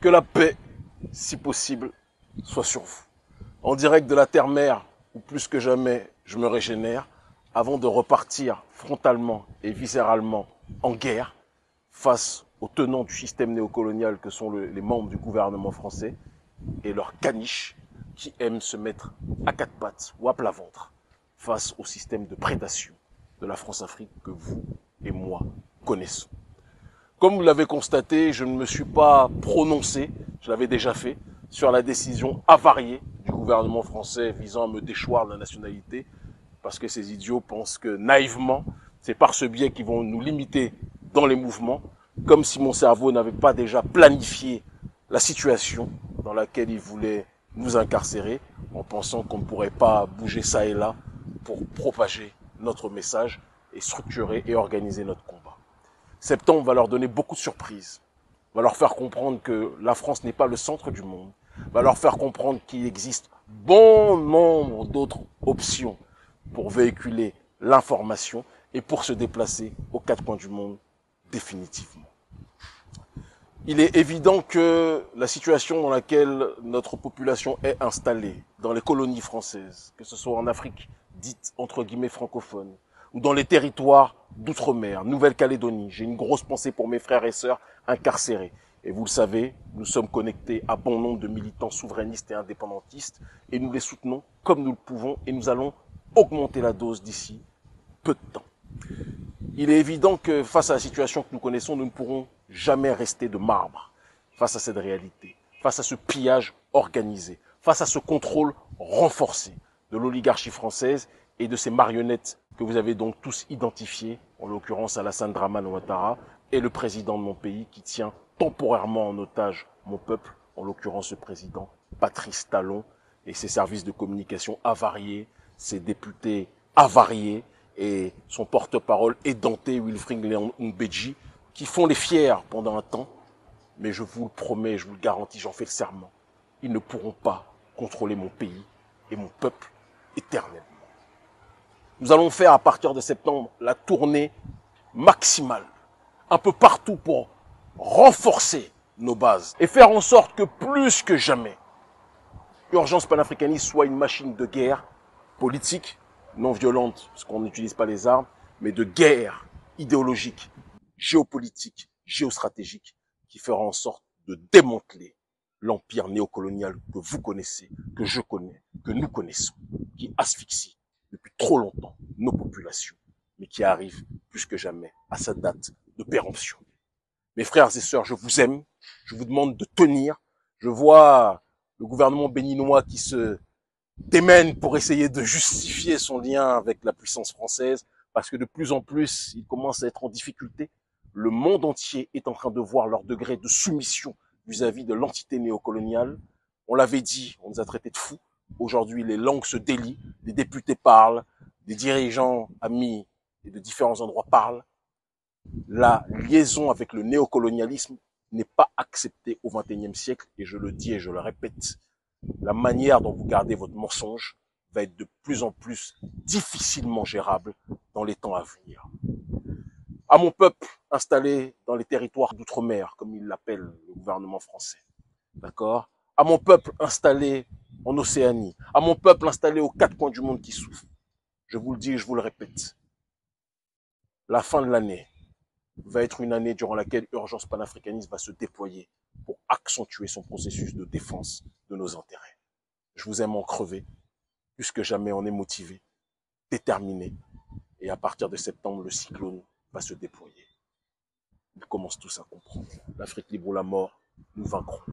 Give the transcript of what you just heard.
Que la paix, si possible, soit sur vous. En direct de la terre-mère, où plus que jamais je me régénère, avant de repartir frontalement et viscéralement en guerre face aux tenants du système néocolonial que sont les membres du gouvernement français et leurs caniches qui aiment se mettre à quatre pattes ou à plat ventre face au système de prédation de la France-Afrique que vous et moi connaissons. Comme vous l'avez constaté, je ne me suis pas prononcé, je l'avais déjà fait, sur la décision avariée du gouvernement français visant à me déchoir de la nationalité, parce que ces idiots pensent que naïvement, c'est par ce biais qu'ils vont nous limiter dans les mouvements, comme si mon cerveau n'avait pas déjà planifié la situation dans laquelle ils voulaient nous incarcérer, en pensant qu'on ne pourrait pas bouger ça et là pour propager notre message et structurer et organiser notre combat. Septembre va leur donner beaucoup de surprises, va leur faire comprendre que la France n'est pas le centre du monde, va leur faire comprendre qu'il existe bon nombre d'autres options pour véhiculer l'information et pour se déplacer aux quatre coins du monde définitivement. Il est évident que la situation dans laquelle notre population est installée, dans les colonies françaises, que ce soit en Afrique dite entre guillemets francophone, ou dans les territoires d'outre-mer, Nouvelle-Calédonie, j'ai une grosse pensée pour mes frères et sœurs incarcérés. Et vous le savez, nous sommes connectés à bon nombre de militants souverainistes et indépendantistes, et nous les soutenons comme nous le pouvons, et nous allons augmenter la dose d'ici peu de temps. Il est évident que face à la situation que nous connaissons, nous ne pourrons jamais rester de marbre face à cette réalité, face à ce pillage organisé, face à ce contrôle renforcé de l'oligarchie française et de ces marionnettes que vous avez donc tous identifiées, en l'occurrence Alassane Dramane Ouattara et le président de mon pays qui tient temporairement en otage mon peuple, en l'occurrence le président Patrice Talon et ses services de communication avariés, ses députés avariés et son porte-parole édenté Wilfried Léon Mbedji qui font les fiers pendant un temps, mais je vous le promets, je vous le garantis, j'en fais le serment, ils ne pourront pas contrôler mon pays et mon peuple éternellement. Nous allons faire à partir de septembre la tournée maximale, un peu partout pour renforcer nos bases et faire en sorte que plus que jamais, Urgence panafricaniste soit une machine de guerre politique, non violente, parce qu'on n'utilise pas les armes, mais de guerre idéologique, géopolitique, géostratégique, qui fera en sorte de démanteler l'empire néocolonial que vous connaissez, que je connais, que nous connaissons, qui asphyxie depuis trop longtemps nos populations, mais qui arrive plus que jamais à sa date de péremption. Mes frères et sœurs, je vous aime, je vous demande de tenir. Je vois le gouvernement béninois qui se démène pour essayer de justifier son lien avec la puissance française, parce que de plus en plus, il commence à être en difficulté. Le monde entier est en train de voir leur degré de soumission vis-à-vis de l'entité néocoloniale. On l'avait dit, on nous a traités de fous. Aujourd'hui, les langues se délient, les députés parlent, les dirigeants amis et de différents endroits parlent. La liaison avec le néocolonialisme n'est pas acceptée au XXIe siècle, et je le dis et je le répète, la manière dont vous gardez votre mensonge va être de plus en plus difficilement gérable dans les temps à venir. À mon peuple installé dans les territoires d'outre-mer, comme il l'appelle le gouvernement français, d'accord? À mon peuple installé en Océanie, à mon peuple installé aux quatre coins du monde qui souffre, je vous le dis et je vous le répète, la fin de l'année va être une année durant laquelle Urgence panafricaniste va se déployer pour accentuer son processus de défense de nos intérêts. Je vous aime en crever, plus que jamais on est motivé, déterminé, et à partir de septembre, le cyclone va se déployer. Ils commencent tous à comprendre. L'Afrique libre ou la mort, nous vaincrons.